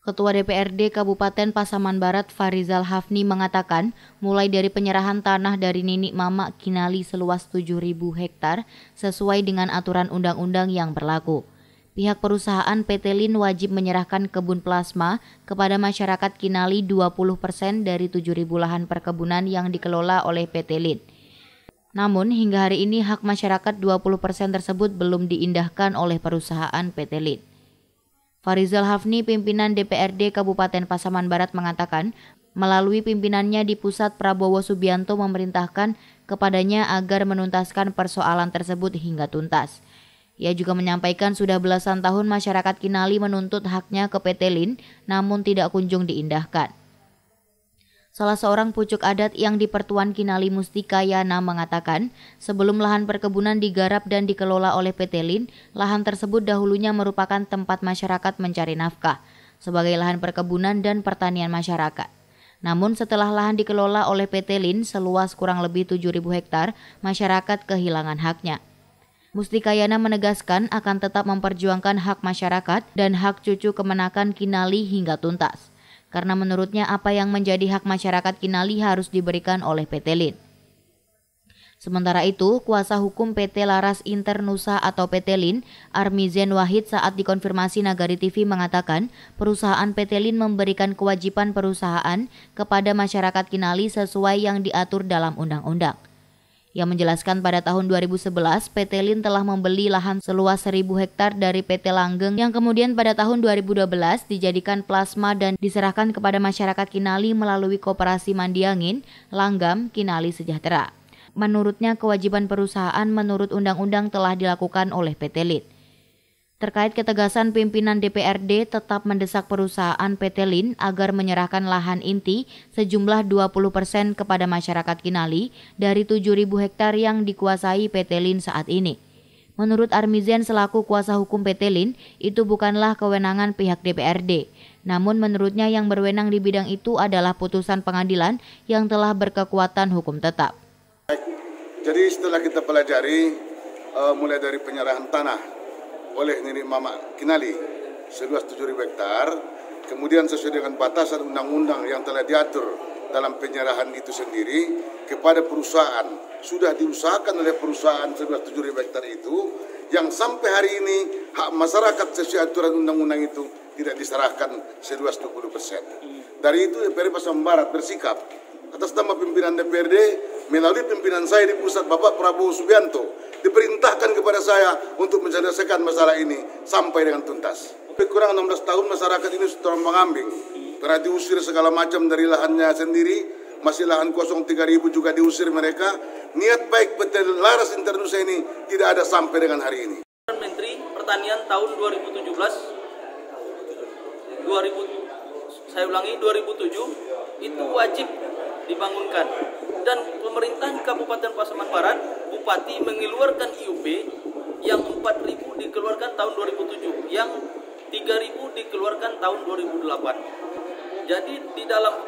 Ketua DPRD Kabupaten Pasaman Barat Farizal Hafni mengatakan, mulai dari penyerahan tanah dari Ninik Mamak Kinali seluas 7.000 hektar sesuai dengan aturan undang-undang yang berlaku. Pihak perusahaan PT Lin wajib menyerahkan kebun plasma kepada masyarakat Kinali 20% dari 7.000 lahan perkebunan yang dikelola oleh PT Lin. Namun hingga hari ini hak masyarakat 20% tersebut belum diindahkan oleh perusahaan PT Lin. Farizal Hafni, pimpinan DPRD Kabupaten Pasaman Barat mengatakan, melalui pimpinannya di pusat Prabowo Subianto memerintahkan kepadanya agar menuntaskan persoalan tersebut hingga tuntas. Ia juga menyampaikan sudah belasan tahun masyarakat Kinali menuntut haknya ke PT Lin, namun tidak kunjung diindahkan. Salah seorang pucuk adat yang di Pertuan Kinali Mustika Yana mengatakan, sebelum lahan perkebunan digarap dan dikelola oleh PT Lin, lahan tersebut dahulunya merupakan tempat masyarakat mencari nafkah, sebagai lahan perkebunan dan pertanian masyarakat. Namun setelah lahan dikelola oleh PT Lin seluas kurang lebih 7.000 hektar, masyarakat kehilangan haknya. Mustika Yana menegaskan akan tetap memperjuangkan hak masyarakat dan hak cucu kemenakan Kinali hingga tuntas. Karena menurutnya apa yang menjadi hak masyarakat Kinali harus diberikan oleh PT Lin. Sementara itu, kuasa hukum PT Laras Internusa atau PT Lin, Armizen Wahid saat dikonfirmasi Nagari TV mengatakan perusahaan PT Lin memberikan kewajiban perusahaan kepada masyarakat Kinali sesuai yang diatur dalam undang-undang. Ia menjelaskan pada tahun 2011 PT Lin telah membeli lahan seluas 1.000 hektar dari PT Langgeng yang kemudian pada tahun 2012 dijadikan plasma dan diserahkan kepada masyarakat Kinali melalui Koperasi Mandiangin, Langgam, Kinali Sejahtera. Menurutnya kewajiban perusahaan menurut undang-undang telah dilakukan oleh PT Lin. Terkait ketegasan pimpinan DPRD tetap mendesak perusahaan PT Lin agar menyerahkan lahan inti sejumlah 20% kepada masyarakat Kinali dari 7.000 hektar yang dikuasai PT Lin saat ini. Menurut Armizen selaku kuasa hukum PT Lin, itu bukanlah kewenangan pihak DPRD. Namun menurutnya yang berwenang di bidang itu adalah putusan pengadilan yang telah berkekuatan hukum tetap. Jadi setelah kita pelajari mulai dari penyerahan tanah oleh Ninik Mamak Kinali seluas 7.000 hektar, kemudian sesuai dengan batasan undang-undang yang telah diatur dalam penyerahan itu sendiri kepada perusahaan, sudah diusahakan oleh perusahaan seluas 7.000 hektar itu, yang sampai hari ini hak masyarakat sesuai aturan undang-undang itu tidak diserahkan seluas 20%. Dari itu DPRD Pasaman Barat bersikap atas nama pimpinan DPRD melalui pimpinan saya di pusat Bapak Prabowo Subianto diperintahkan kepada saya untuk menyelesaikan masalah ini sampai dengan tuntas. Kurang 16 tahun masyarakat ini sudah mengambing, pernah diusir segala macam dari lahannya sendiri, masih lahan kosong 3.000 juga diusir mereka. Niat baik PT Laras Internusa ini tidak ada sampai dengan hari ini. Menteri Pertanian tahun 2007 itu wajib dibangunkan, dan pemerintah Kabupaten Pasaman Barat, Bupati mengeluarkan IUP yang 4.000 dikeluarkan tahun 2007, yang 3.000 dikeluarkan tahun 2008. Jadi di dalam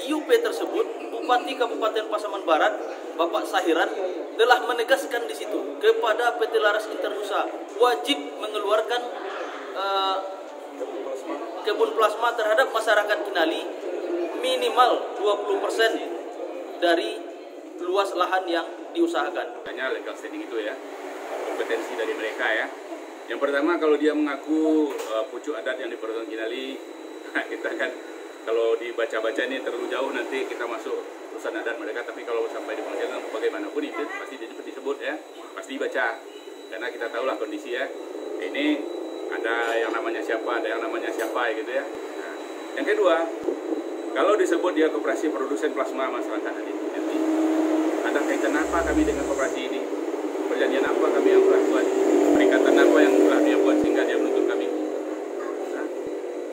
IUP tersebut, Bupati Kabupaten Pasaman Barat, Bapak Sahiran, telah menegaskan di situ kepada PT Laras Internusa wajib mengeluarkan kebun plasma terhadap masyarakat Kinali minimal 20% dari luas lahan yang diusahakan. Hanya legal standing itu ya, kompetensi dari mereka ya. Yang pertama, kalau dia mengaku pucuk adat yang di Pertuan Kinali, kita kan kalau dibaca-baca ini terlalu jauh, nanti kita masuk urusan adat mereka. Tapi kalau sampai di pengadilan bagaimanapun itu pasti disebut ya, pasti dibaca. Karena kita tahulah kondisi ya. Ini ada yang namanya siapa, ada yang namanya siapa gitu ya. Nah, yang kedua, kalau disebut dia koperasi produsen plasma masyarakat tadi, ada kaitan apa kami dengan koperasi ini? Perjanjian apa kami yang telah buat? Perikatan apa yang telah dia buat sehingga dia menuntut kami? Nah,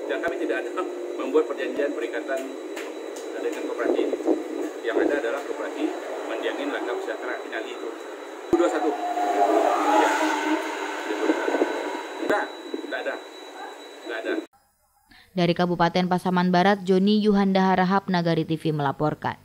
dan kami tidak ada membuat perjanjian perikatan dengan koperasi ini. Yang ada adalah koperasi Mandiangin Langgam Sejahtera Kinali itu. 21. Iya. Enggak ada. Dari Kabupaten Pasaman Barat, Joni Yuhanda Harahap, Nagari TV melaporkan.